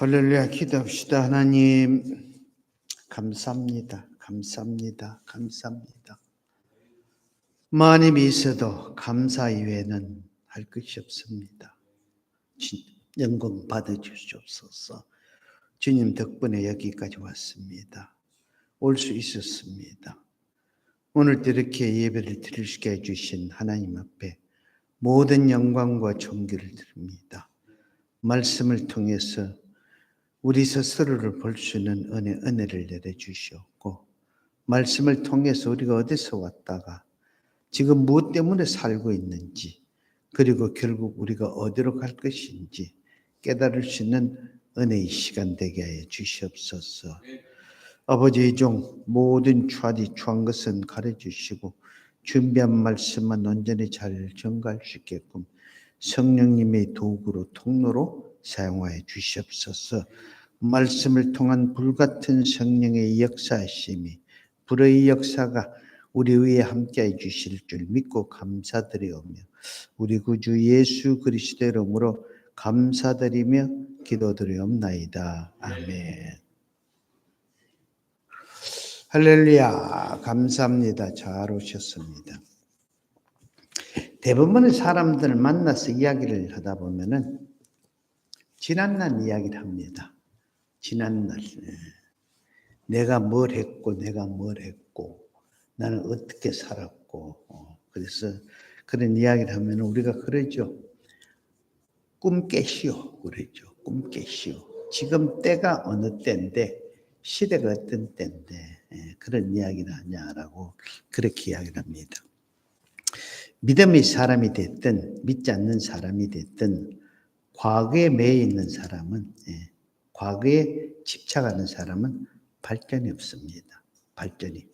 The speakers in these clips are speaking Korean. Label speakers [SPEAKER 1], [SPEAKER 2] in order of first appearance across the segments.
[SPEAKER 1] 할렐루야. 기도합시다. 하나님 감사합니다. 감사합니다. 감사합니다. 많이 있어도 감사 이외에는 할 것이 없습니다. 영광 받아주시옵소서. 주님 덕분에 여기까지 왔습니다. 올 수 있었습니다. 오늘도 이렇게 예배를 드릴 수 있게 해주신 하나님 앞에 모든 영광과 존귀를 드립니다. 말씀을 통해서 우리 스스로를 볼 수 있는 은혜를 내려주시옵고, 말씀을 통해서 우리가 어디서 왔다가 지금 무엇 때문에 살고 있는지, 그리고 결국 우리가 어디로 갈 것인지 깨달을 수 있는 은혜의 시간 되게 하여 주시옵소서. 아버지의 종 모든 추한 것은 가르쳐주시고 준비한 말씀만 온전히 잘 전가할 수 있게끔 성령님의 도구로 통로로 사용하여 주시옵소서. 말씀을 통한 불같은 성령의 역사하심이, 불의 역사가 우리 위에 함께해 주실 줄 믿고 감사드리오며 우리 구주 예수 그리스도의 이름으로 감사드리며 기도드리옵나이다. 아멘. 할렐루야. 감사합니다. 잘 오셨습니다. 대부분의 사람들을 만나서 이야기를 하다 보면은 지난날 이야기를 합니다. 지난날 내가 뭘 했고 내가 뭘 했고 나는 어떻게 살았고 그래서 그런 이야기를 하면 우리가 그러죠. 꿈 깨시오 그러죠. 꿈 깨시오. 지금 때가 어느 때인데 시대가 어떤 때인데 그런 이야기를 하냐라고 그렇게 이야기를 합니다. 믿음의 사람이 됐든 믿지 않는 사람이 됐든 과거에 매여 있는 사람은 과거에 집착하는 사람은 발전이 없습니다. 발전이.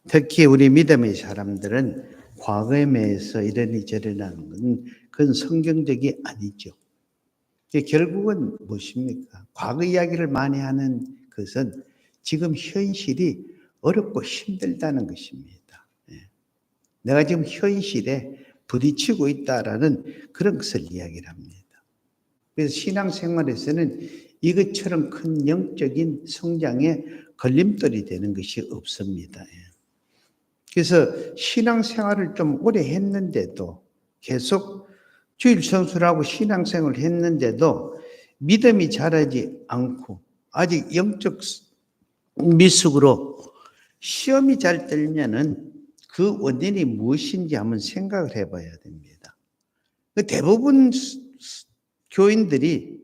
[SPEAKER 1] 특히 우리 믿음의 사람들은 과거에 매여서 이러니 저러니 하는 건 그건 성경적이 아니죠. 결국은 무엇입니까? 과거 이야기를 많이 하는 것은 지금 현실이 어렵고 힘들다는 것입니다. 내가 지금 현실에 부딪히고 있다라는 그런 것을 이야기를 합니다. 그래서 신앙생활에서는 이것처럼 큰 영적인 성장에 걸림돌이 되는 것이 없습니다. 그래서 신앙생활을 좀 오래 했는데도 계속 주일 성수하고 신앙생활을 했는데도 믿음이 자라지 않고 아직 영적 미숙으로 시험이 잘 들면은 그 원인이 무엇인지 한번 생각을 해봐야 됩니다. 대부분 교인들이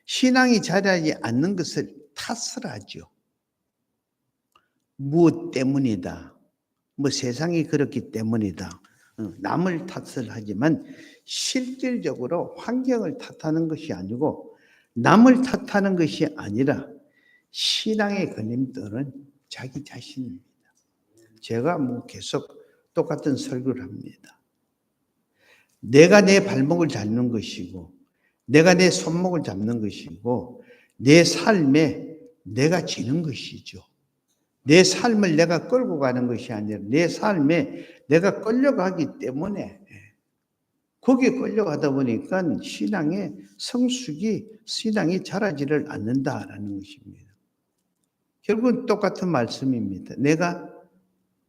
[SPEAKER 1] 신앙이 자라지 않는 것을 탓을 하죠. 무엇 때문이다. 뭐 세상이 그렇기 때문이다. 남을 탓을 하지만 실질적으로 환경을 탓하는 것이 아니고 남을 탓하는 것이 아니라 신앙의 걸림돌은 자기 자신입니다. 제가 뭐 계속 똑같은 설교를 합니다. 내가 내 발목을 잡는 것이고 내가 내 손목을 잡는 것이고 내 삶에 내가 지는 것이죠. 내 삶을 내가 끌고 가는 것이 아니라 내 삶에 내가 끌려가기 때문에 거기에 끌려가다 보니까 신앙의 성숙이 신앙이 자라지를 않는다라는 것입니다. 결국은 똑같은 말씀입니다. 내가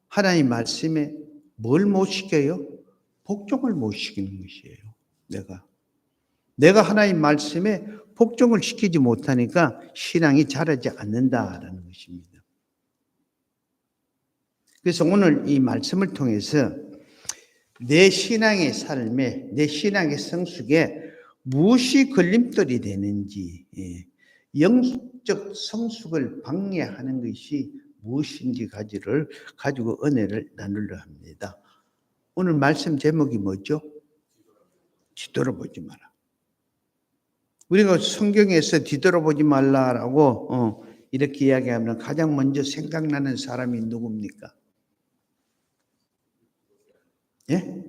[SPEAKER 1] 하나님 말씀에 뭘 못 시켜요? 복종을 못 시키는 것이에요. 내가 하나님 말씀에 복종을 시키지 못하니까 신앙이 자라지 않는다라는 것입니다. 그래서 오늘 이 말씀을 통해서 내 신앙의 삶에, 내 신앙의 성숙에 무엇이 걸림돌이 되는지, 영적 성숙을 방해하는 것이 무엇인지 가지고 은혜를 나누려 합니다. 오늘 말씀 제목이 뭐죠? 뒤돌아보지 마라. 우리가 성경에서 뒤돌아보지 말라라고 이렇게 이야기하면 가장 먼저 생각나는 사람이 누굽니까? 예?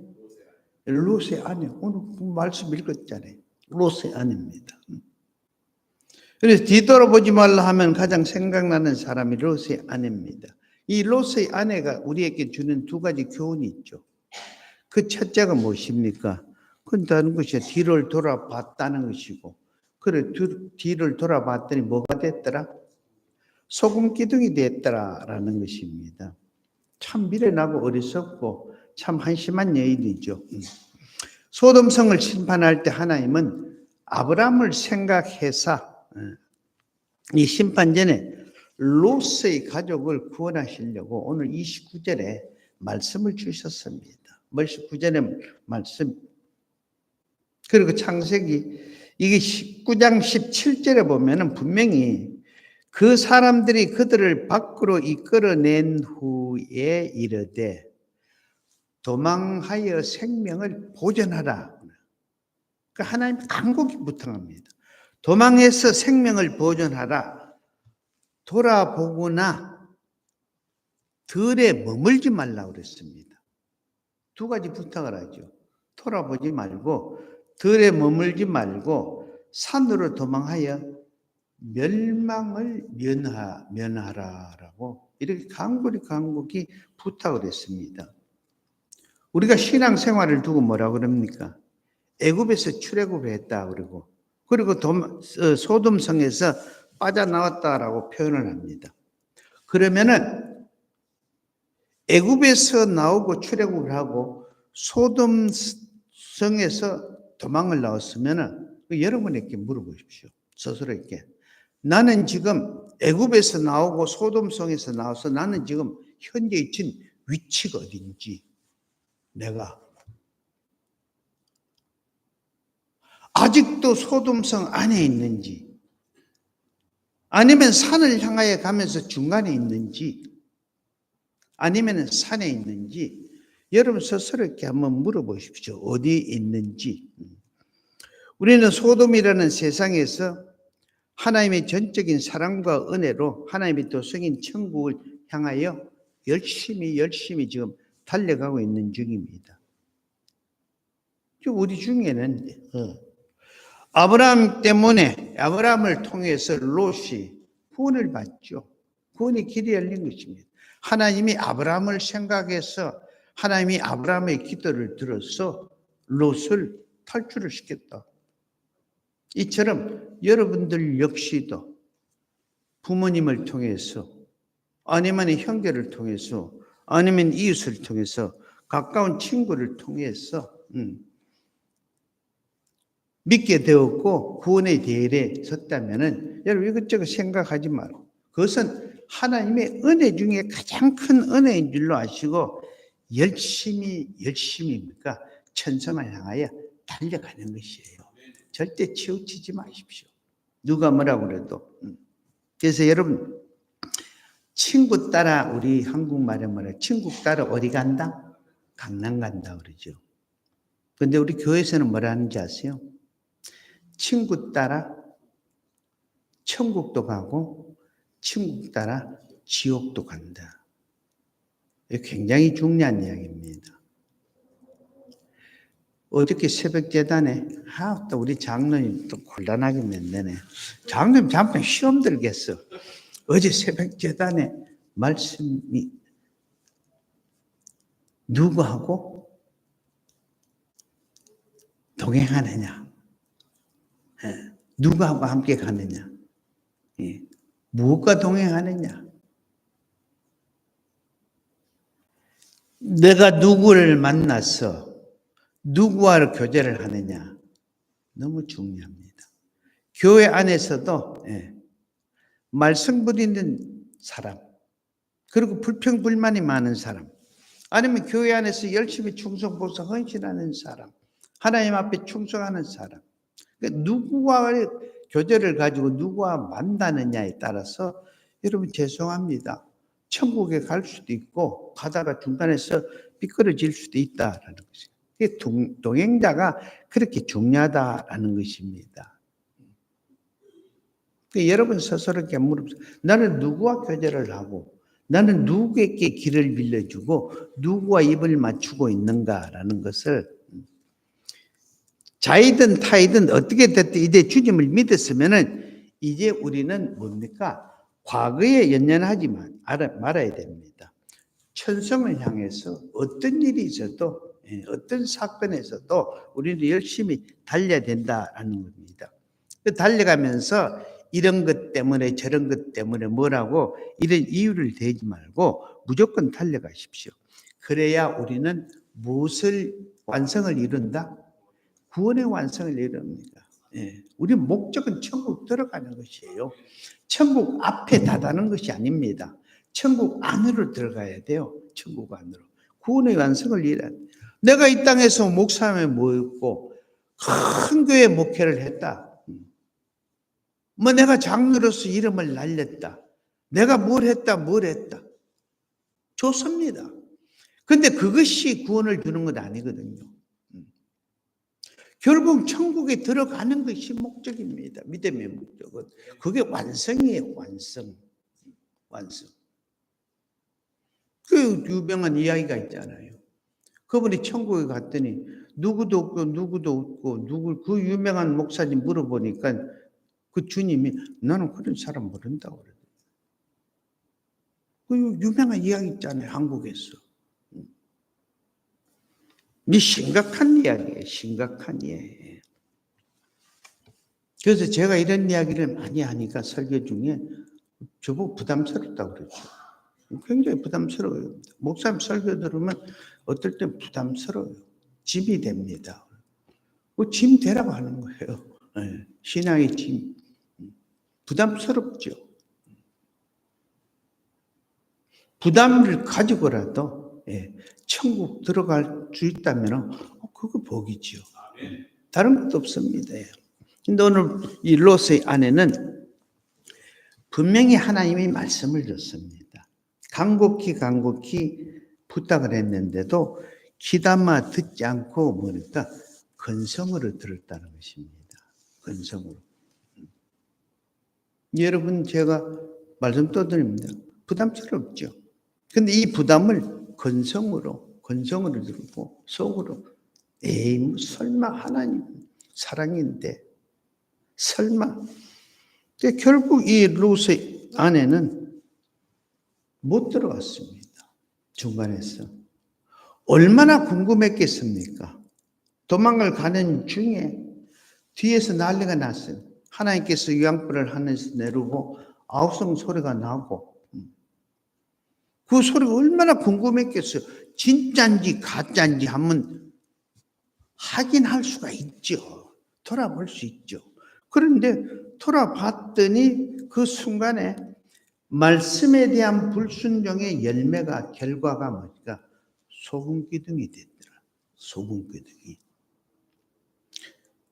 [SPEAKER 1] 롯의 아내. 오늘 말씀 읽었잖아요. 롯의 아내입니다. 그래서 뒤돌아보지 말라 하면 가장 생각나는 사람이 롯의 아내입니다. 이 롯의 아내가 우리에게 주는 두 가지 교훈이 있죠. 그 첫째가 무엇입니까? 그건 다른 것이 뒤를 돌아봤다는 것이고 그래 뒤를 돌아봤더니 뭐가 됐더라? 소금 기둥이 됐더라라는 것입니다. 참 미련하고 어리석고 참 한심한 여인이죠. 소돔성을 심판할 때 하나님은 아브라함을 생각해서 이 심판 전에 롯의 가족을 구원하시려고 오늘 29절에 말씀을 주셨습니다. 29절의 말씀. 그리고 창세기 이게 19장 17절에 보면은 분명히 그 사람들이 그들을 밖으로 이끌어낸 후에 이르되 도망하여 생명을 보존하라. 그러니까 하나님 간곡히 부탁합니다. 도망해서 생명을 보존하라. 돌아보거나 들에 머물지 말라고 그랬습니다. 두 가지 부탁을 하죠. 돌아보지 말고 들에 머물지 말고 산으로 도망하여 멸망을 면하라라고 이렇게 간곡히 부탁을 했습니다. 우리가 신앙생활을 두고 뭐라고 그럽니까? 애굽에서 출애굽을 했다 그리고 소돔성에서 빠져나왔다라고 표현을 합니다. 그러면은 애굽에서 나오고 출애굽을 하고 소돔성에서 도망을 나왔으면은 여러분에게 물어보십시오. 스스로에게. 나는 지금 애굽에서 나오고 소돔성에서 나와서 나는 지금 현재 있는 위치가 어딘지 내가 아직도 소돔성 안에 있는지 아니면 산을 향하여 가면서 중간에 있는지 아니면 산에 있는지 여러분 스스로에게 한번 물어보십시오. 어디 있는지. 우리는 소돔이라는 세상에서 하나님의 전적인 사랑과 은혜로 하나님의 도성인 천국을 향하여 열심히 지금 달려가고 있는 중입니다. 우리 중에는 아브라함 때문에 아브라함을 통해서 롯이 구원을 받죠. 구원의 길이 열린 것입니다. 하나님이 아브라함을 생각해서 하나님이 아브라함의 기도를 들어서 롯을 탈출을 시켰다. 이처럼 여러분들 역시도 부모님을 통해서 아니면 형제를 통해서 아니면 이웃을 통해서 가까운 친구를 통해서 믿게 되었고 구원의 대열에 섰다면은 여러분 이것저것 생각하지 말고 그것은 하나님의 은혜 중에 가장 큰 은혜인 줄로 아시고 열심히입니까? 천성을 향하여 달려가는 것이에요. 절대 치우치지 마십시오. 누가 뭐라고 그래도. 그래서 여러분 친구 따라 우리 한국말에 뭐라 친구 따라 어디 간다? 강남 간다 그러죠. 그런데 우리 교회에서는 뭐라 하는지 아세요? 친구 따라 천국도 가고 친구 따라 지옥도 간다. 이게 굉장히 중요한 이야기입니다. 어저께 새벽 재단에 또 우리 장로님 또 곤란하게 만드네. 장로님 잠깐 시험 들겠어. 어제 새벽 재단에 말씀이 누구하고 동행하느냐? 누구하고 함께 가느냐? 무엇과 동행하느냐? 내가 누구를 만나서 누구와 교제를 하느냐? 너무 중요합니다. 교회 안에서도 말썽 부리는 사람, 그리고 불평불만이 많은 사람, 아니면 교회 안에서 열심히 충성, 봉사, 헌신하는 사람, 하나님 앞에 충성하는 사람, 누구와 교제를 가지고 누구와 만나느냐에 따라서 여러분 죄송합니다. 천국에 갈 수도 있고 가다가 중간에서 삐뚤어질 수도 있다라는 것이에요. 동행자가 그렇게 중요하다라는 것입니다. 여러분 스스로에게 물어보세요. 나는 누구와 교제를 하고 나는 누구에게 길을 빌려주고 누구와 입을 맞추고 있는가라는 것을 자이든 타이든 어떻게 됐든 이제 주님을 믿었으면은 이제 우리는 뭡니까? 과거에 연연하지 말아야 됩니다. 천성을 향해서 어떤 일이 있어도 어떤 사건에서도 우리는 열심히 달려야 된다라는 겁니다. 달려가면서 이런 것 때문에 저런 것 때문에 뭐라고 이런 이유를 대지 말고 무조건 달려가십시오. 그래야 우리는 무엇을 완성을 이룬다? 구원의 완성을 이룹니다. 예. 우리 목적은 천국 들어가는 것이에요. 천국 앞에 다다는 것이 아닙니다. 천국 안으로 들어가야 돼요. 천국 안으로. 구원의 완성을 이루어야 돼요. 내가 이 땅에서 목사함에 모였고 큰 교회 목회를 했다. 뭐 내가 장로로서 이름을 날렸다. 내가 뭘 했다. 좋습니다. 근데 그것이 구원을 주는 건 아니거든요. 결국 천국에 들어가는 것이 목적입니다. 믿음의 목적은. 그게 완성이에요. 완성. 그 유명한 이야기가 있잖아요. 그분이 천국에 갔더니 누구도 없고 그 유명한 목사님 물어보니까 그 주님이 나는 그런 사람 모른다고 그래요. 그 유명한 이야기 있잖아요. 한국에서. 이 심각한 이야기예요. 심각한 이야기. 그래서 제가 이런 이야기를 많이 하니까 설교 중에 저보고 부담스럽다고 그랬죠. 굉장히 부담스러워요. 목사님 설교 들으면 어떨 땐 부담스러워요. 짐이 됩니다. 그 짐 되라고 하는 거예요. 네. 신앙의 짐. 부담스럽죠. 부담을 가지고라도 천국 들어갈 수 있다면 그거 복이죠. 다른 것도 없습니다. 근데 오늘 이 롯의 아내는 분명히 하나님이 말씀을 줬습니다. 간곡히 부탁을 했는데도 귀담아 듣지 않고 뭐니까 근성으로 들었다는 것입니다. 근성으로. 여러분 제가 말씀 또 드립니다. 부담스럽죠. 근데 이 부담을 근성으로 들고 속으로 설마 하나님 사랑인데 설마. 결국 이 롯의 아내는 못 들어갔습니다. 중간에서. 얼마나 궁금했겠습니까? 도망을 가는 중에 뒤에서 난리가 났어요. 하나님께서 유황불을 하늘에서 내리고 아우성 소리가 나고 그 소리가 얼마나 궁금했겠어요. 진짜인지 가짜인지 한번 확인할 수가 있죠. 돌아볼 수 있죠. 그런데 돌아봤더니 그 순간에 말씀에 대한 불순종의 결과가 뭐니까 소금기둥이 됐더라. 소금기둥이.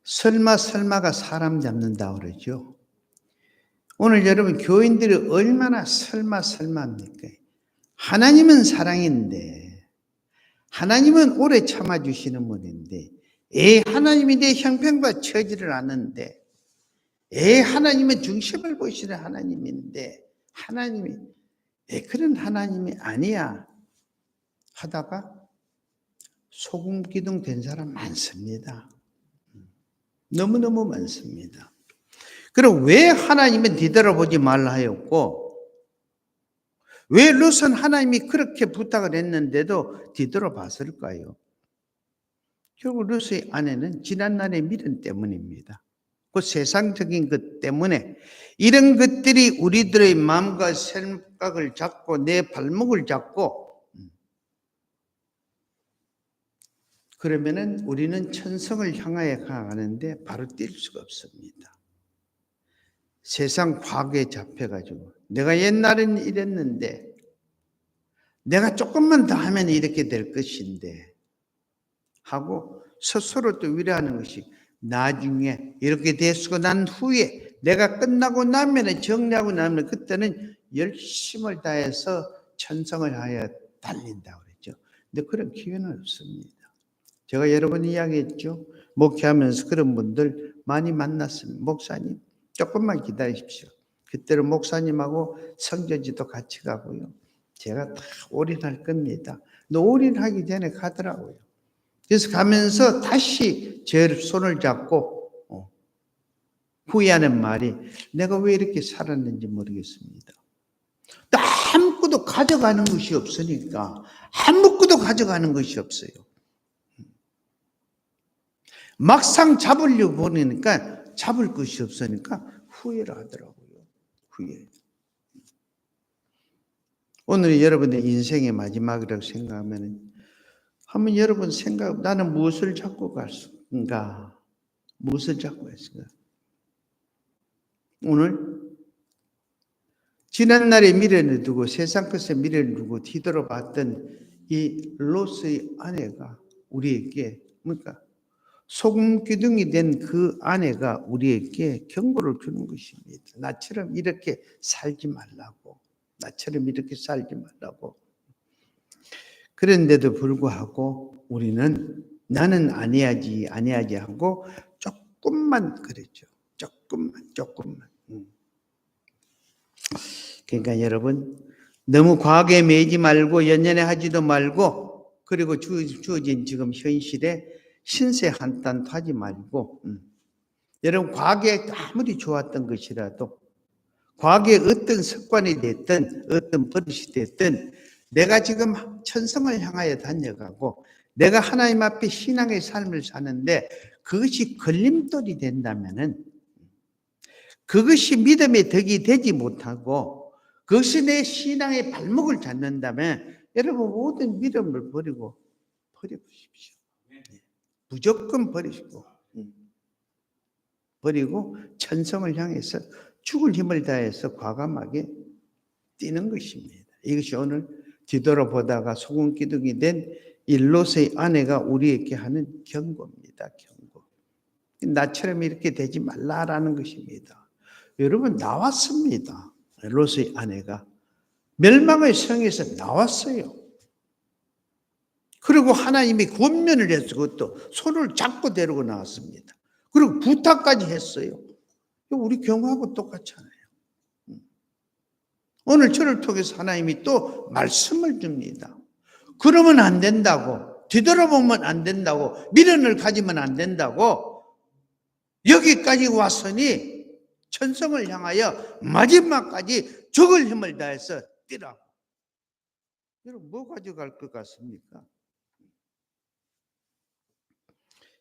[SPEAKER 1] 설마가 사람 잡는다 그러죠. 오늘 여러분 교인들이 얼마나 설마입니까? 하나님은 사랑인데 하나님은 오래 참아주시는 분인데 하나님이 내 형편과 처지를 아는데 하나님은 중심을 보시는 하나님인데 하나님이 그런 하나님이 아니야 하다가 소금기둥 된 사람 많습니다. 너무너무 많습니다. 그럼 왜 하나님은 뒤돌아보지 말라 하였고 왜 롯은 하나님이 그렇게 부탁을 했는데도 뒤돌아봤을까요? 결국 롯의 아내는 지난날의 미련 때문입니다. 그 세상적인 것 때문에 이런 것들이 우리들의 마음과 생각을 잡고 내 발목을 잡고 그러면은 우리는 천성을 향하여 가는데 바로 뛸 수가 없습니다. 세상 과거에 잡혀가지고 내가 옛날엔 이랬는데 내가 조금만 더 하면 이렇게 될 것인데 하고 스스로 또 위로하는 것이 나중에 이렇게 됐고 난 후에 내가 끝나고 나면 정리하고 나면 그때는 열심을 다해서 천성을 하여 달린다고 그랬죠. 근데 그런 기회는 없습니다. 제가 여러 번 이야기했죠. 목회하면서 그런 분들 많이 만났습니다. 목사님 조금만 기다리십시오. 그때는 목사님하고 성전지도 같이 가고요. 제가 다 올인할 겁니다. 근데 올인하기 전에 가더라고요. 그래서 가면서 다시 제 손을 잡고 후회하는 말이 내가 왜 이렇게 살았는지 모르겠습니다. 아무것도 가져가는 것이 없으니까 아무것도 가져가는 것이 없어요. 막상 잡으려고 보니까 잡을 것이 없으니까 후회를 하더라고요. 후회. 오늘이 여러분의 인생의 마지막이라고 생각하면 한번 여러분 생각, 나는 무엇을 잡고 갔을까? 무엇을 잡고 갔을까? 오늘 지난날의 미래를 두고 세상 것의 미래를 두고 뒤돌아봤던 이 롯의 아내가 우리에게 뭔가 소금 기둥이 된 그 아내가 우리에게 경고를 주는 것입니다. 나처럼 이렇게 살지 말라고. 나처럼 이렇게 살지 말라고. 그런데도 불구하고 우리는 나는 안 해야지 하고 조금만 그랬죠. 조금만. 그러니까 여러분 너무 과거에 매이지 말고 연연해 하지도 말고 그리고 주어진 지금 현실에 신세 한탄 하지 말고 여러분 과거에 아무리 좋았던 것이라도 과거에 어떤 습관이 됐든 어떤 버릇이 됐든 내가 지금 천성을 향하여 다녀가고 내가 하나님 앞에 신앙의 삶을 사는데 그것이 걸림돌이 된다면은 그것이 믿음의 덕이 되지 못하고 그것이 내 신앙의 발목을 잡는다면 여러분 모든 믿음을 버려보십시오. 무조건 버리고 천성을 향해서 죽을 힘을 다해서 과감하게 뛰는 것입니다. 이것이 오늘 뒤돌아보다가 소금 기둥이 된 이 롯의 아내가 우리에게 하는 경고입니다. 경고. 나처럼 이렇게 되지 말라라는 것입니다. 여러분 나왔습니다. 롯의 아내가 멸망의 성에서 나왔어요. 그리고 하나님이 권면을 해서 그것도 손을 잡고 데리고 나왔습니다. 그리고 부탁까지 했어요. 우리 경우하고 똑같잖아요. 오늘 저를 통해서 하나님이 또 말씀을 줍니다. 그러면 안 된다고, 뒤돌아보면 안 된다고, 미련을 가지면 안 된다고, 여기까지 왔으니 천성을 향하여 마지막까지 죽을 힘을 다해서 뛰라고. 여러분 뭐 가져갈 것 같습니까?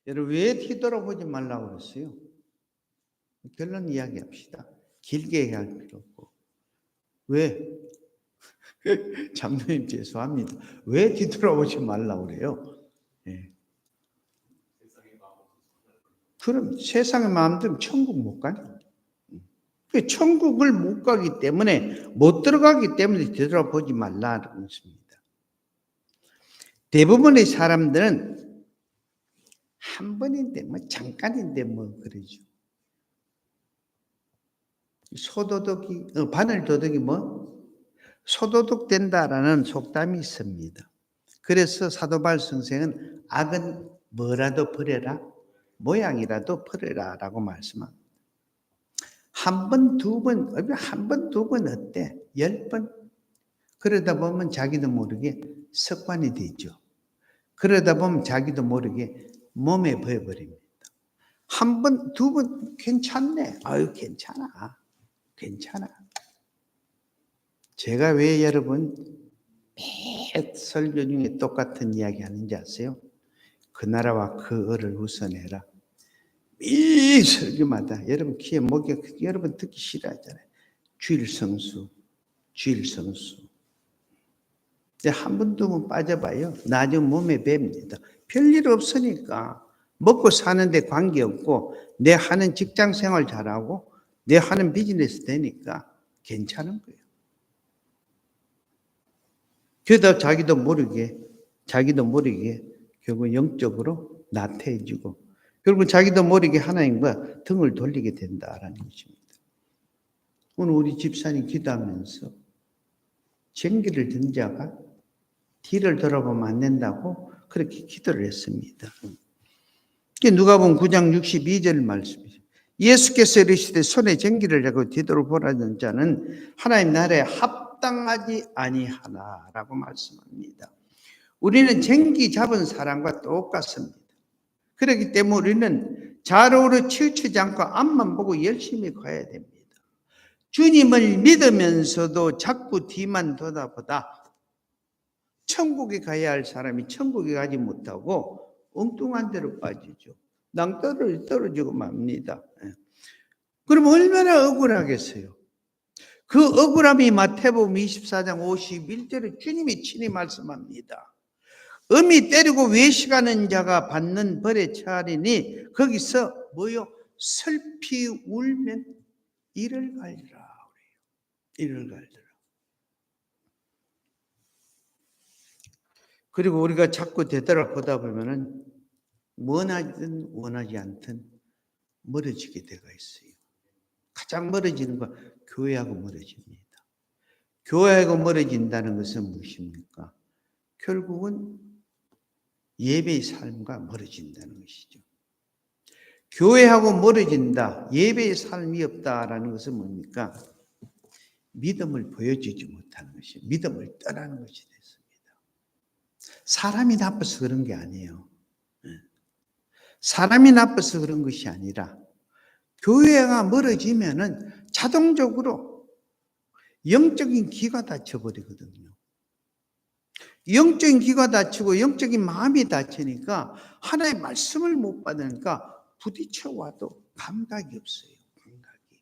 [SPEAKER 1] 여러분 왜 뒤돌아보지 말라고 그랬어요? 결론 이야기합시다. 길게 얘기할 필요 없고. 왜? 장로님 죄송합니다. 왜 뒤돌아보지 말라고 그래요? 네. 그럼 세상의 마음대로 천국 못 가니? 천국을 못 가기 때문에 못 들어가기 때문에 뒤돌아보지 말라는 것입니다. 대부분의 사람들은 한 번인데 뭐 잠깐인데 뭐 그러죠. 소도둑이 바늘도둑이 뭐 소도둑 된다라는 속담이 있습니다. 그래서 사도바울 선생은 악은 뭐라도 버려라, 모양이라도 버려라라고 말씀합니다. 한 번, 두 번, 한 번, 두 번 어때? 10번? 그러다 보면 자기도 모르게 습관이 되죠. 그러다 보면 자기도 모르게 몸에 배어버립니다. 한 번, 두 번 괜찮네. 아유, 괜찮아. 제가 왜 여러분 매 설교 중에 똑같은 이야기 하는지 아세요? 그 나라와 그 을을 우선해라. 이 설교마다 여러분 귀에 목에 여러분 듣기 싫어하잖아요. 주일성수. 한 번 두 번 빠져봐요. 나중에 몸에 뵙니다. 별일 없으니까 먹고 사는데 관계없고 내 하는 직장생활 잘하고 내 하는 비즈니스 되니까 괜찮은 거예요. 그러다 자기도 모르게 결국 영적으로 나태해지고 결국 자기도 모르게 하나님과 등을 돌리게 된다라는 것입니다. 오늘 우리 집사님 기도하면서 쟁기를 든 자가 뒤를 돌아보면 안 된다고 그렇게 기도를 했습니다. 누가복음 9장 62절 말씀이죠. 예수께서 이르시되 손에 쟁기를 잡고 뒤돌아보라는 자는 하나님 나라에 합당하지 아니하나라고 말씀합니다. 우리는 쟁기 잡은 사람과 똑같습니다. 그렇기 때문에 우리는 좌로우로 치우치지 않고 앞만 보고 열심히 가야 됩니다. 주님을 믿으면서도 자꾸 뒤만 돌아보다 천국에 가야 할 사람이 천국에 가지 못하고 엉뚱한 데로 빠지죠. 낭떠러지 떨어지고 맙니다. 그럼 얼마나 억울하겠어요. 그 억울함이 마태복음 24장 51절에 주님이 친히 말씀합니다. 음이 때리고 외식하는 자가 받는 벌에 처하리니 거기서 뭐요? 슬피 울면 이를 갈리라. 이를 갈리라. 그리고 우리가 자꾸 되돌아보다 보면은 원하든 원하지 않든 멀어지게 되어 있어요. 가장 멀어지는 건 교회하고 멀어집니다. 교회하고 멀어진다는 것은 무엇입니까? 결국은 예배의 삶과 멀어진다는 것이죠. 교회하고 멀어진다, 예배의 삶이 없다라는 것은 뭡니까? 믿음을 보여주지 못하는 것이, 믿음을 떠나는 것이 됐습니다. 사람이 나빠서 그런 게 아니에요. 사람이 나빠서 그런 것이 아니라 교회가 멀어지면은 자동적으로 영적인 기가 닫혀버리거든요. 영적인 기가 닫히고 영적인 마음이 닫히니까 하나의 말씀을 못 받으니까 부딪혀 와도 감각이 없어요. 감각이.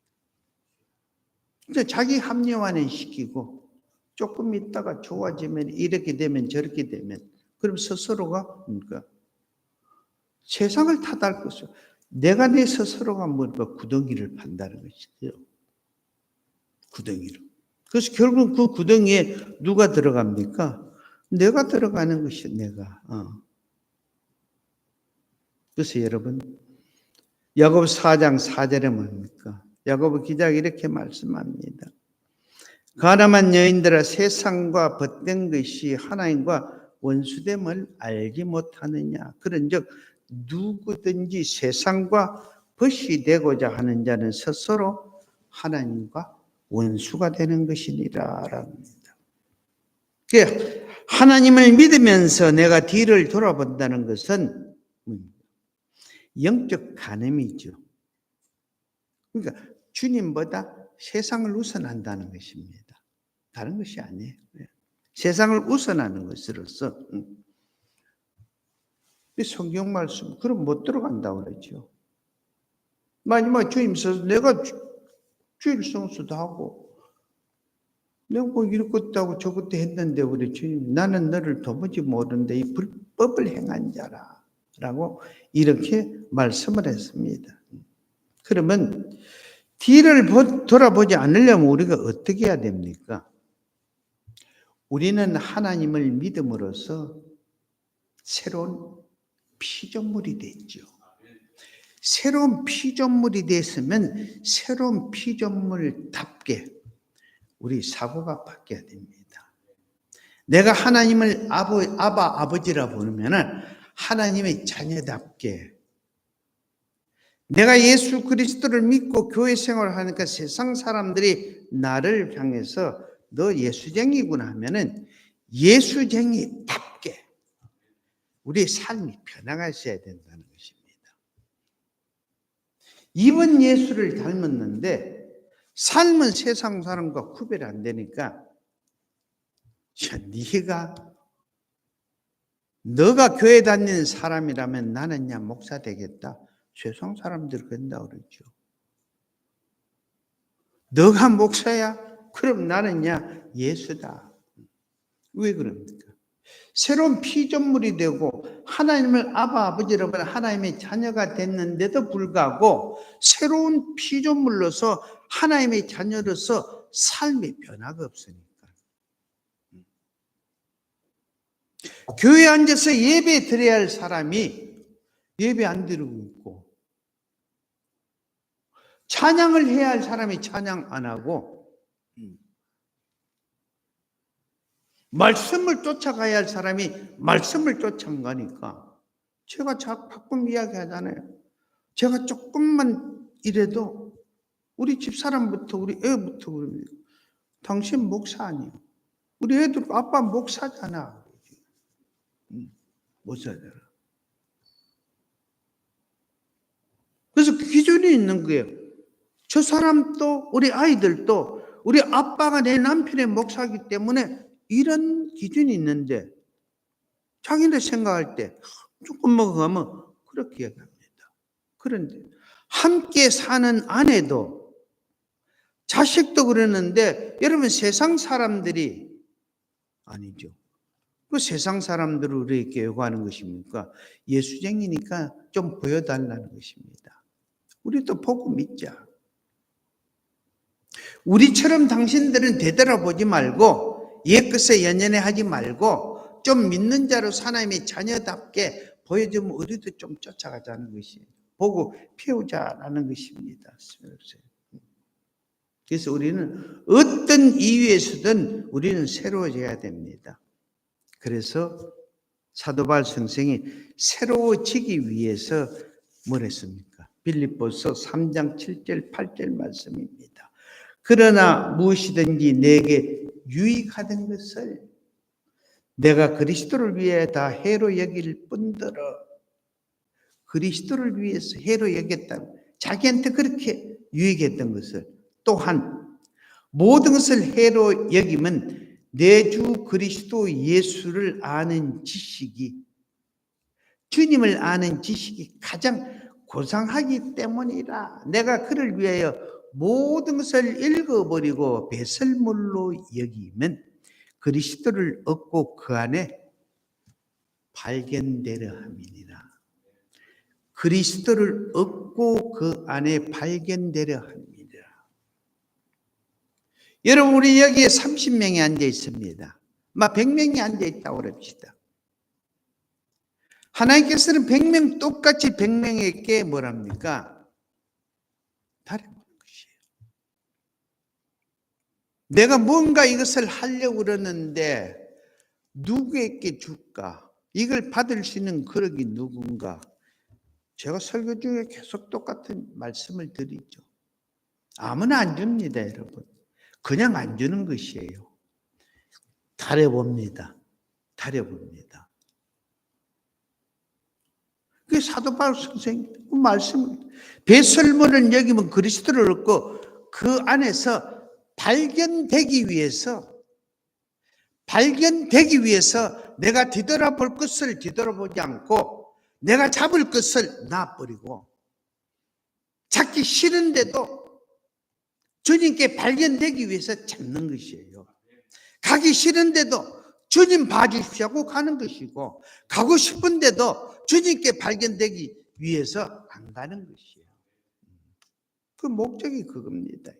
[SPEAKER 1] 근데 자기 합리화는 시키고 조금 있다가 좋아지면 이렇게 되면 저렇게 되면 그럼 스스로가 뭡니까? 세상을 탓할 것이요. 내가 내 스스로가 뭡니까? 구덩이를 판다는 것이죠. 구덩이로. 그래서 결국 그 구덩이에 누가 들어갑니까? 내가 들어가는 것이 내가. 그래서 여러분 야고보 4장 4절에 뭡니까? 야고보 기자가 이렇게 말씀합니다. 가늠한 여인들아 세상과 벗된 것이 하나님과 원수됨을 알지 못하느냐. 그런즉 누구든지 세상과 벗이 되고자 하는 자는 스스로 하나님과 원수가 되는 것이니라 합니다. 하나님을 믿으면서 내가 뒤를 돌아본다는 것은 영적 간음이죠. 그러니까 주님보다 세상을 우선한다는 것입니다. 다른 것이 아니에요. 세상을 우선하는 것으로서 성경 말씀 그럼 못 들어간다고 그랬죠. 마지막 주님 서 내가 주일 성수도 하고 내가 뭐 이것도 하고 저것도 했는데 우리 주님 나는 너를 도무지 모르는데 이 불법을 행한 자라 라고 이렇게 말씀을 했습니다. 그러면 뒤를 돌아보지 않으려면 우리가 어떻게 해야 됩니까? 우리는 하나님을 믿음으로써 새로운 피조물이 됐죠. 새로운 피조물이 됐으면 새로운 피조물답게 우리 사고가 바뀌어야 됩니다. 내가 하나님을 아버지라 부르면 하나님의 자녀답게 내가 예수 그리스도를 믿고 교회 생활을 하니까 세상 사람들이 나를 향해서 너 예수쟁이구나 하면은 예수쟁이답게 우리의 삶이 변화가셔야 된다는 것입니다. 입은 예수를 닮았는데 삶은 세상 사람과 구별 안 되니까 너가 교회 다니는 사람이라면 나는야 목사 되겠다. 세상 사람들 그런다고 그러죠. 너가 목사야? 그럼 나는야 예수다. 왜 그럽니까? 새로운 피조물이 되고 하나님을 아버지라고 하는 하나님의 자녀가 됐는데도 불구하고 새로운 피조물로서 하나님의 자녀로서 삶의 변화가 없으니까. 교회에 앉아서 예배 드려야 할 사람이 예배 안 드리고 있고 찬양을 해야 할 사람이 찬양 안 하고 말씀을 쫓아가야 할 사람이 말씀을 쫓아가니까 제가 가끔 이야기하잖아요. 제가 조금만 이래도 우리 집사람부터 우리 애부터 그럽니다. 당신 목사 아니에요. 우리 애들 아빠 목사잖아. 목사잖아. 그래서 기준이 있는 거예요. 저 사람도 우리 아이들도 우리 아빠가 내 남편의 목사이기 때문에 이런 기준이 있는데 자기네 생각할 때 조금 먹어가면 그렇게 얘기합니다. 그런데 함께 사는 아내도 자식도 그러는데 여러분 세상 사람들이 아니죠. 그 세상 사람들을 우리에게 요구하는 것입니까? 예수쟁이니까 좀 보여달라는 것입니다. 우리도 보고 믿자. 우리처럼 당신들은 되돌아보지 말고 옛것에 연연해 하지 말고 좀 믿는 자로 하나님의 자녀답게 보여주면 우리도 좀 쫓아가자는 것이 보고 피우자라는 것입니다. 그래서 우리는 어떤 이유에서든 우리는 새로워져야 됩니다. 그래서 사도 바울 선생이 새로워지기 위해서 뭘 했습니까? 빌립보서 3장 7절 8절 말씀입니다. 그러나 무엇이든지 내게 유익하던 것을 내가 그리스도를 위해 다 해로 여길 뿐더러 그리스도를 위해서 해로 여겼다. 자기한테 그렇게 유익했던 것을 또한 모든 것을 해로 여기면 내 주 그리스도 예수를 아는 지식이 주님을 아는 지식이 가장 고상하기 때문이라 내가 그를 위하여 모든 것을 읽어버리고 배설물로 여기면 그리스도를 얻고 그 안에 발견되려 함이니라. 그리스도를 얻고 그 안에 발견되려 함이니라. 여러분 우리 여기에 30명이 앉아 있습니다. 막 100명이 앉아 있다고 그럽시다. 하나님께서는 100명 똑같이 100명에게 뭐랍니까? 다른 것이에요. 내가 뭔가 이것을 하려고 그러는데 누구에게 줄까? 이걸 받을 수 있는 그릇이 누군가? 제가 설교 중에 계속 똑같은 말씀을 드리죠. 아무나 안 줍니다, 여러분. 그냥 안 주는 것이에요. 다려봅니다. 다려봅니다. 그 사도 바울 선생님 말씀 배설물을 여기면 그리스도를 얻고 그 안에서 발견되기 위해서 내가 뒤돌아볼 것을 뒤돌아보지 않고 내가 잡을 것을 놔버리고 잡기 싫은데도 주님께 발견되기 위해서 잡는 것이에요. 가기 싫은데도 주님 봐주십시오 하고 가는 것이고 가고 싶은데도 주님께 발견되기 위해서 안 가는 것이에요. 그 목적이 그겁니다.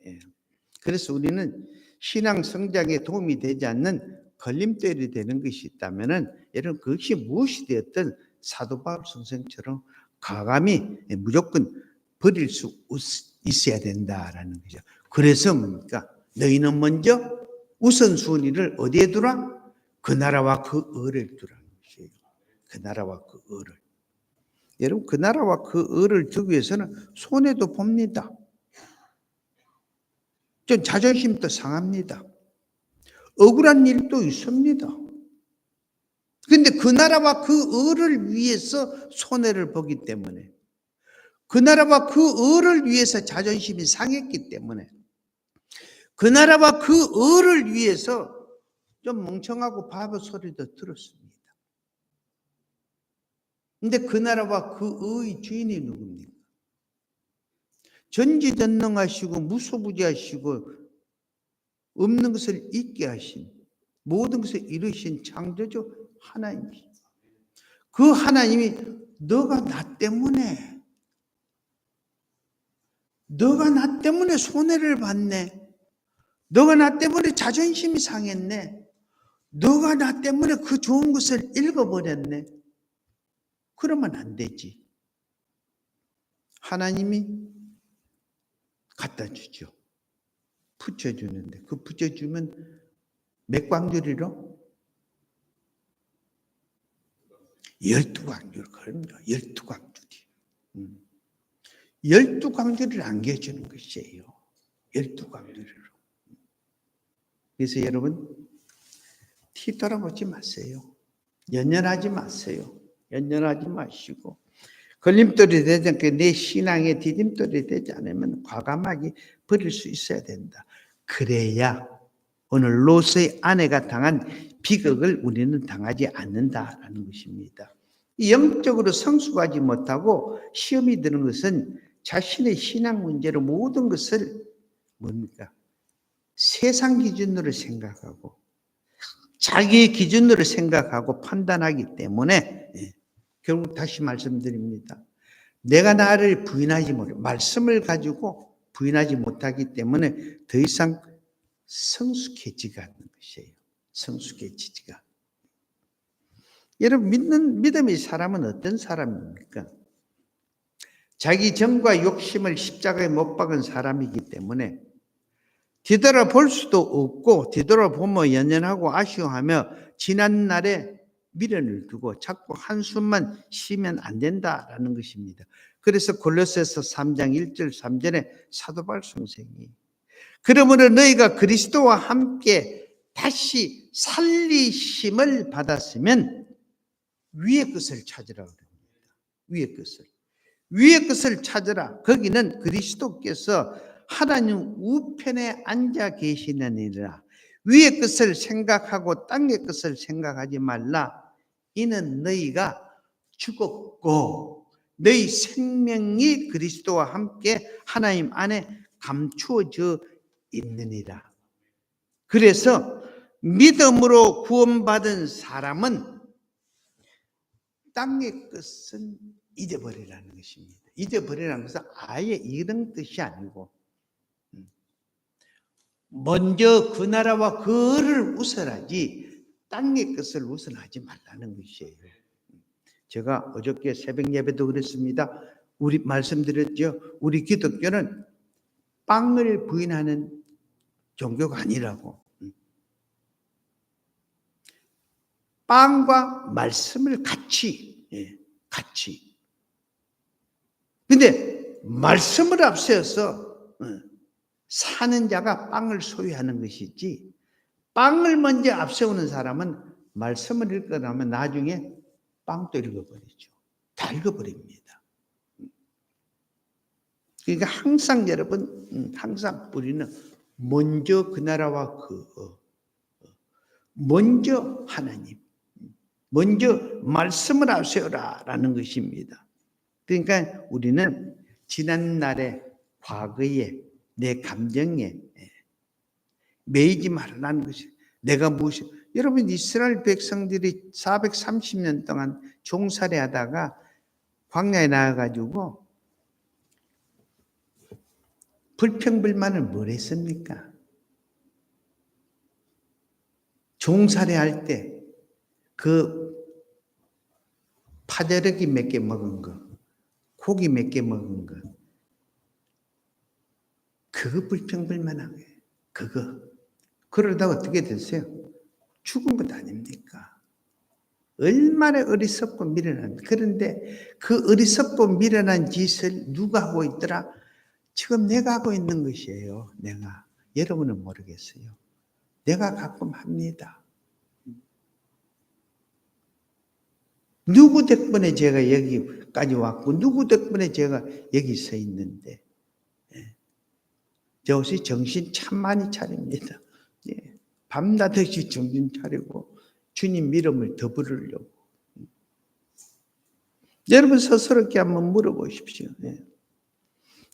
[SPEAKER 1] 그래서 우리는 신앙 성장에 도움이 되지 않는 걸림돌이 되는 것이 있다면 여러분 그것이 무엇이 되었든 사도 바울 선생처럼 과감히 무조건 버릴 수 있어야 된다라는 거죠. 그래서 뭡니까? 너희는 먼저 우선순위를 어디에 두라? 그 나라와 그 의를 두라는 것이에요. 그 나라와 그 의를. 여러분 그 나라와 그 의를 두기 위해서는 손해도 봅니다. 좀 자존심도 상합니다. 억울한 일도 있습니다. 그런데 그 나라와 그 의를 위해서 손해를 보기 때문에 그 나라와 그 의를 위해서 자존심이 상했기 때문에 그 나라와 그 의를 위해서 좀 멍청하고 바보 소리도 들었습니다. 근데 그 나라와 그 의의 주인이 누굽니까? 전지전능하시고 무소부지하시고 없는 것을 있게 하신 모든 것을 이루신 창조주 하나님이십니다. 그 하나님이 너가 나 때문에 손해를 봤네. 너가 나 때문에 자존심이 상했네. 너가 나 때문에 그 좋은 것을 잃어버렸네. 그러면 안 되지. 하나님이 갖다 주죠. 붙여주는데 그 붙여주면 몇 광주리로? 12광주리. 그럼요. 12광주리. 12광주리를 안겨주는 것이에요. 12광주리로. 그래서 여러분 뒤돌아보지 마세요. 연연하지 마세요. 연연하지 마시고 걸림돌이 되지 않게 내 신앙에 디딤돌이 되지 않으면 과감하게 버릴 수 있어야 된다. 그래야 오늘 롯의 아내가 당한 비극을 우리는 당하지 않는다라는 것입니다. 영적으로 성숙하지 못하고 시험이 드는 것은 자신의 신앙 문제로 모든 것을 뭡니까? 세상 기준으로 생각하고 자기의 기준으로 생각하고 판단하기 때문에 결국 다시 말씀드립니다. 내가 나를 부인하지 못해 말씀을 가지고 부인하지 못하기 때문에 더 이상 성숙해지가 않는 것이에요. 성숙해지지가. 여러분 믿음의 사람은 어떤 사람입니까? 자기 정과 욕심을 십자가에 못 박은 사람이기 때문에 뒤돌아볼 수도 없고 뒤돌아보면 연연하고 아쉬워하며 지난 날에 미련을 두고 자꾸 한숨만 쉬면 안 된다라는 것입니다. 그래서 골로새서 3장 1절 3절에 사도 바울 선생이 그러므로 너희가 그리스도와 함께 다시 살리심을 받았으면 위의 것을 찾으라 그럽니다. 위의 것을. 위의 것을 찾으라. 거기는 그리스도께서 하나님 우편에 앉아 계시느니라. 위의 것을 생각하고 땅의 것을 생각하지 말라. 이는 너희가 죽었고 너희 생명이 그리스도와 함께 하나님 안에 감추어져 있느니라. 그래서 믿음으로 구원받은 사람은 땅의 것은 잊어버리라는 것입니다. 잊어버리라는 것은 아예 이런 뜻이 아니고 먼저 그 나라와 그를 우선하지 땅의 것을 우선하지 말라는 것이에요. 제가 어저께 새벽 예배도 그랬습니다. 우리 말씀드렸죠. 우리 기독교는 빵을 부인하는 종교가 아니라고. 빵과 말씀을 같이. 근데 말씀을 앞세워서 사는 자가 빵을 소유하는 것이지 빵을 먼저 앞세우는 사람은 말씀을 읽고 나면 나중에 빵도 읽어버리죠. 다 읽어버립니다. 그러니까 항상 여러분 항상 우리는 먼저 그 나라와 먼저 하나님 먼저 말씀을 앞세우라라는 것입니다. 그러니까 우리는 지난 날의 과거에 내 감정에 매이지 말라는 것이 내가 무엇이 여러분 이스라엘 백성들이 430년 동안 종살이 하다가 광야에 나와가지고 불평불만을 뭘 했습니까? 종살이 할 때 그 파대럭이 몇 개 먹은 거 고기 몇 개 먹은 거 그거 불평불만한 거예요. 그거. 그러다가 어떻게 됐어요? 죽은 것 아닙니까? 얼마나 어리석고 미련한 그런데 그 어리석고 미련한 짓을 누가 하고 있더라? 지금 내가 하고 있는 것이에요. 내가. 여러분은 모르겠어요. 내가 가끔 합니다. 누구 덕분에 제가 여기까지 왔고 누구 덕분에 제가 여기 서 있는데 저 혹시 정신 참 많이 차립니다. 밤낮없이 정신 차리고 주님 이름을 더 부르려고. 여러분 스스로께 한번 물어보십시오.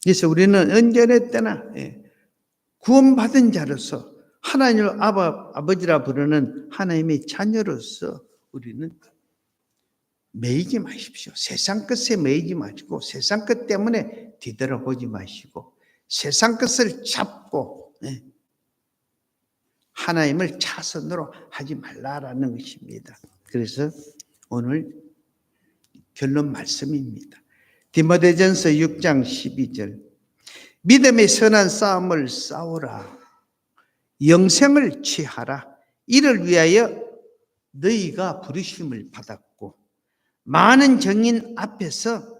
[SPEAKER 1] 그래서 우리는 언제나 때나 구원받은 자로서 하나님을 아버지라 부르는 하나님의 자녀로서 우리는 매이지 마십시오. 세상 것에 매이지 마시고 세상 것 때문에 뒤돌아보지 마시고 세상 것을 잡고 하나님을 차선으로 하지 말라라는 것입니다. 그래서 오늘 결론 말씀입니다. 디모데전서 6장 12절 믿음의 선한 싸움을 싸우라. 영생을 취하라. 이를 위하여 너희가 부르심을 받았고 많은 정인 앞에서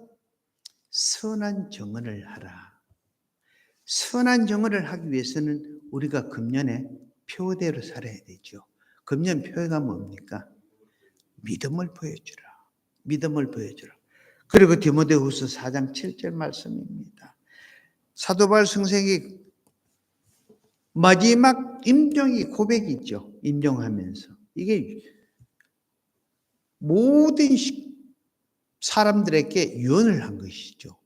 [SPEAKER 1] 선한 정언을 하라. 선한 정언을 하기 위해서는 우리가 금년에 표대로 살아야 되죠. 금년 표가 뭡니까? 믿음을 보여주라. 믿음을 보여주라. 그리고 디모데후서 4장 7절 말씀입니다. 사도 바울 선생이 마지막 임종이 고백이죠. 임종하면서. 이게 모든 사람들에게 유언을 한 것이죠.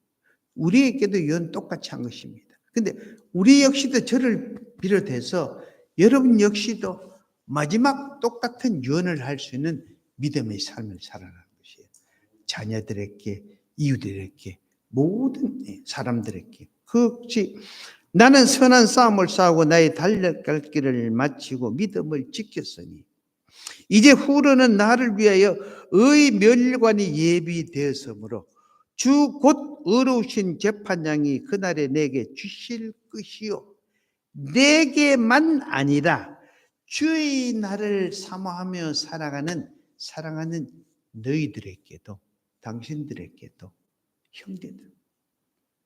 [SPEAKER 1] 우리에게도 유언 똑같이 한 것입니다. 근데 우리 역시도 저를 비롯해서 여러분 역시도 마지막 똑같은 유언을 할 수 있는 믿음의 삶을 살아가는 것이에요. 자녀들에게, 이웃들에게, 모든 사람들에게. 그것이 나는 선한 싸움을 싸우고 나의 달려갈 길을 마치고 믿음을 지켰으니 이제 후로는 나를 위하여 의의 멸관이 예비되었으므로 주 곧 의로우신 재판장이 그날에 내게 주실 것이요 내게만 아니라 주의 날을 사모하며 사랑하는 너희들에게도, 당신들에게도, 형제들,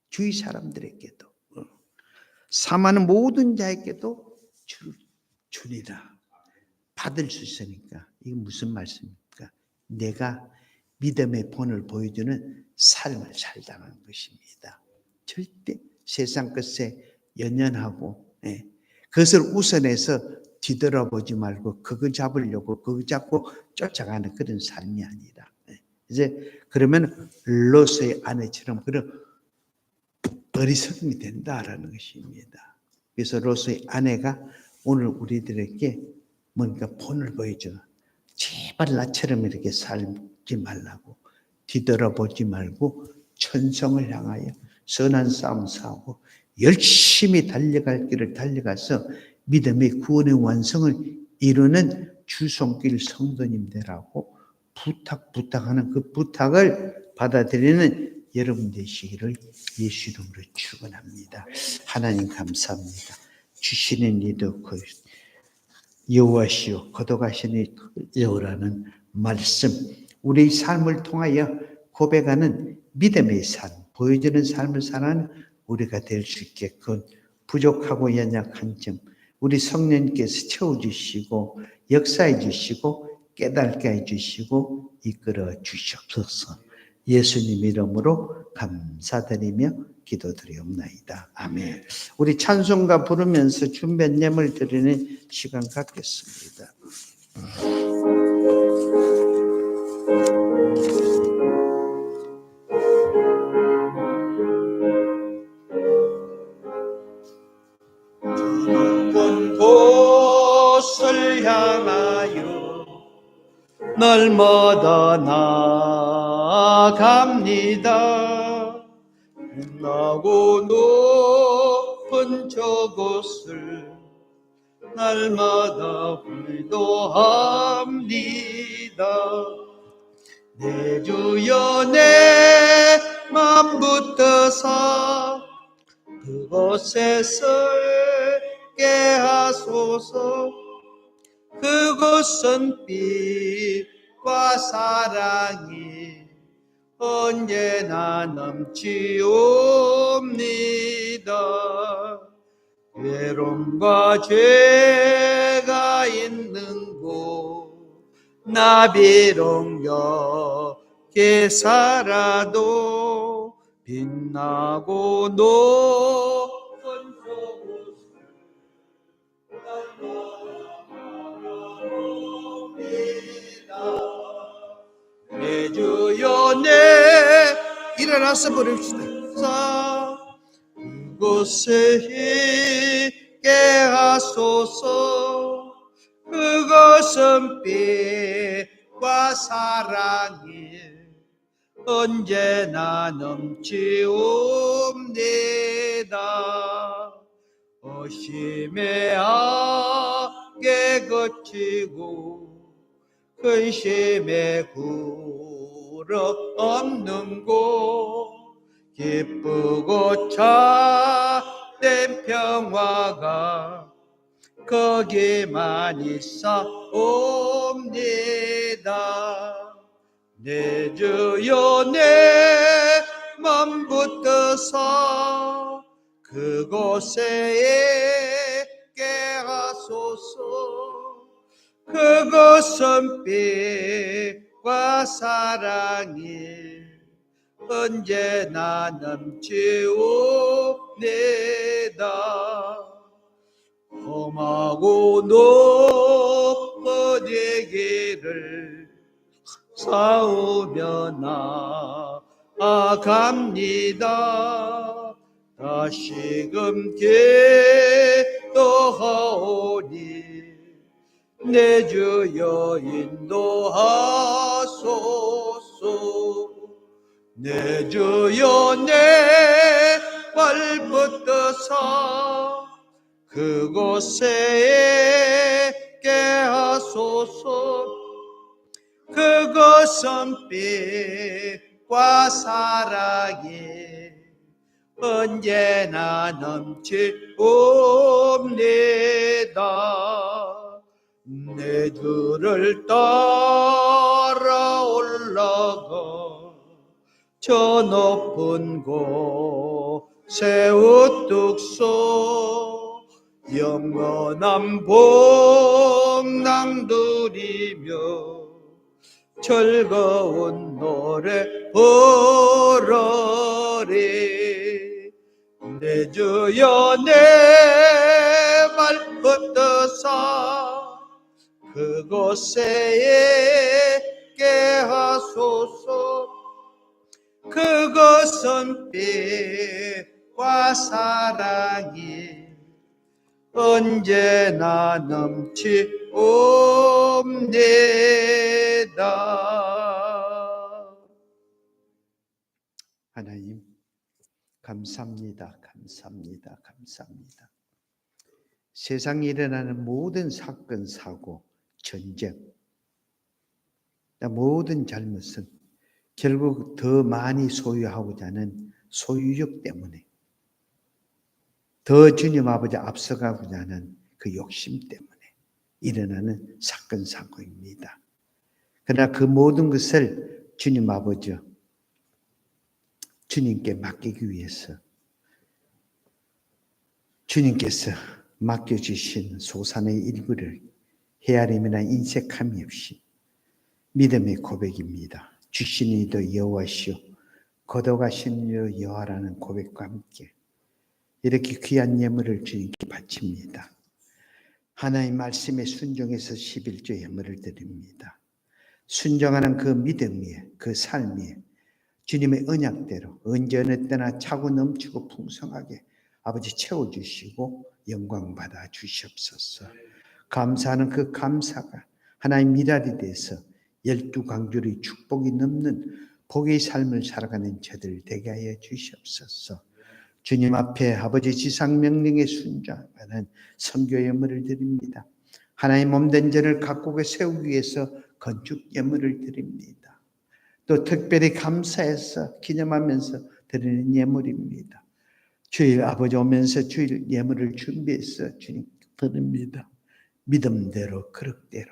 [SPEAKER 1] 주위 사람들에게도, 사모하는 모든 자에게도 주리라. 받을 수 있으니까. 이게 무슨 말씀입니까? 내가 믿음의 본을 보여주는 삶을 살자는 것입니다. 절대 세상 것에 연연하고 그것을 우선해서 뒤돌아보지 말고 그거 잡으려고 그거 잡고 쫓아가는 그런 삶이 아니라 이제 그러면 롯의 아내처럼 그런 어리석음이 된다라는 것입니다. 그래서 롯의 아내가 오늘 우리들에게 뭔가 본을 보여줘. 제발 나처럼 이렇게 살지 말라고, 뒤돌아보지 말고 천성을 향하여 선한 싸움 싸우고 열심히 달려갈 길을 달려가서 믿음의 구원의 완성을 이루는 주 손길 성도님 되라고 부탁하는 그 부탁을 받아들이는 여러분 되시기를 예수 이름으로 축원합니다. 하나님 감사합니다. 주시는 이도 그 여호와시요 거룩하신 여호라는 말씀, 우리 삶을 통하여 고백하는 믿음의 삶, 보여주는 삶을 살아가는 우리가 될 수 있게끔 부족하고 연약한 점 우리 성령님께서 채워주시고 역사해 주시고 깨닫게 해주시고 이끌어 주시옵소서. 예수님 이름으로 감사드리며 기도드리옵나이다. 아멘. 우리 찬송가 부르면서 준비한 예물 드리는 시간 갖겠습니다. 주 곳을 향하여 날마다 나아갑니다. 빛나고 높은 저곳을 날마다 기도합니다. 내 주여 내 맘 붙드사 그곳에 설게 하소서. 그곳은 빛과 사랑이 언제나 넘치옵니다. 외로움과 죄가 있는 곳 나 비록 여기 살아도 빛나고 높은 저곳을 내 주여 내 일어나서 부릅시다. 그곳에 있게 하소서. 그것은 빛과 사랑이 언제나 넘치옵니다. 어심의 악에 거치고 근심에 굴어 없는 곳 기쁘고 참된 평화가 거기만 있사옵니다. 내 주여 내 맘 붙드사 그곳에 있게 하소서. 그것은 빛과 사랑이 언제나 넘치옵니다. 험하고 높은 이 길을 싸우며 갑니다. 다시금 기도하오니 내 주여 인도하소서. 내 주여 내 발붙드사 그곳에 있게 하소서. 그것은 빛과 사랑이 언제나 넘치옵니다. 내 주를 따라 올라가 저 높은 곳에 우뚝 서 영원한 복낭 누리며 즐거운 노래 부르리. 내 주여 내 발붙드사 그곳에 있게 하소서. 그것은 빛과 사랑이 언제나 넘치옵니다. 하나님 감사합니다. 감사합니다. 감사합니다. 세상에 일어나는 모든 사건, 사고, 전쟁, 모든 잘못은 결국 더 많이 소유하고자 하는 소유욕 때문에, 더 주님 아버지 앞서가고자 하는 그 욕심 때문에 일어나는 사건, 사고입니다. 그러나 그 모든 것을 주님 아버지, 주님께 맡기기 위해서 주님께서 맡겨주신 소산의 일부를 헤아림이나 인색함이 없이 믿음의 고백입니다. 주신 이도 여호와시오 거둬가신 이도 여호와라는 고백과 함께 이렇게 귀한 예물을 주님께 바칩니다. 하나님 말씀에 순종해서 11조 예물을 드립니다. 순종하는 그 믿음 위에, 그 삶 위에 주님의 언약대로 언제 어느 때나 차고 넘치고 풍성하게 아버지 채워주시고 영광 받아 주시옵소서. 감사하는 그 감사가 하나님 미랄이 돼서 12강주의 축복이 넘는 복의 삶을 살아가는 저들 되게 하여 주시옵소서. 주님 앞에 아버지 지상명령에 순종하는 선교 예물을 드립니다. 하나님 몸된 저를 각국에 세우기 위해서 건축 예물을 드립니다. 또 특별히 감사해서 기념하면서 드리는 예물입니다. 주일 아버지 오면서 주일 예물을 준비해서 주님 드립니다. 믿음대로 그릇대로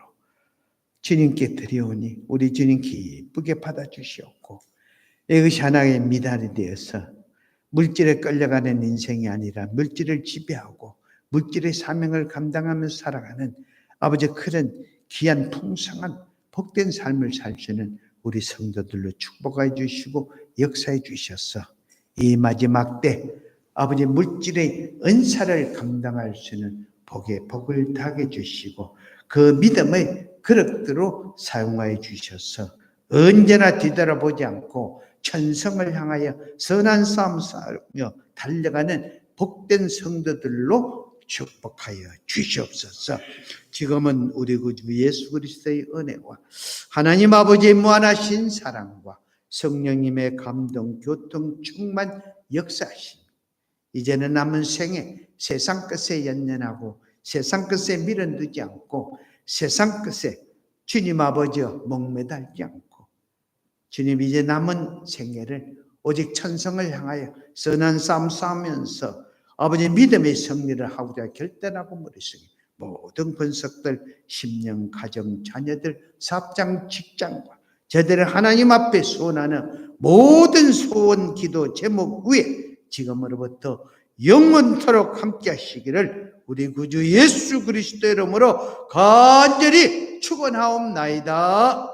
[SPEAKER 1] 주님께 드려오니 우리 주님 기쁘게 받아주시옵고 이것이 하나의 미달이 되어서 물질에 끌려가는 인생이 아니라 물질을 지배하고 물질의 사명을 감당하면서 살아가는 아버지 그런 귀한 풍성한 복된 삶을 살 수 있는 우리 성도들로 축복해 주시고 역사해 주셔서 이 마지막 때 아버지 물질의 은사를 감당할 수 있는 복에 복을 더하게 주시고 그 믿음의 그릇대로 사용하여 주셔서 언제나 뒤돌아보지 않고 천성을 향하여 선한 싸움 싸우며 달려가는 복된 성도들로 축복하여 주시옵소서. 지금은 우리 구주 예수 그리스도의 은혜와 하나님 아버지의 무한하신 사랑과 성령님의 감동, 교통, 충만, 역사하심 이제는 남은 생에 세상 것에 연연하고 세상 것에 밀어두지 않고 세상 것에 주님 아버지여 목매달지 않고 주님 이제 남은 생애를 오직 천성을 향하여 선한 싸움 싸우면서 아버지 믿음의 승리를 하고자 결단하고 머릿속에 모든 분석들, 심령, 가정, 자녀들, 사업장, 직장과 저들을 하나님 앞에 소원하는 모든 소원, 기도, 제목 위에 지금으로부터 영원토록 함께 하시기를 우리 구주 예수 그리스도의 이름으로 간절히 축원하옵나이다.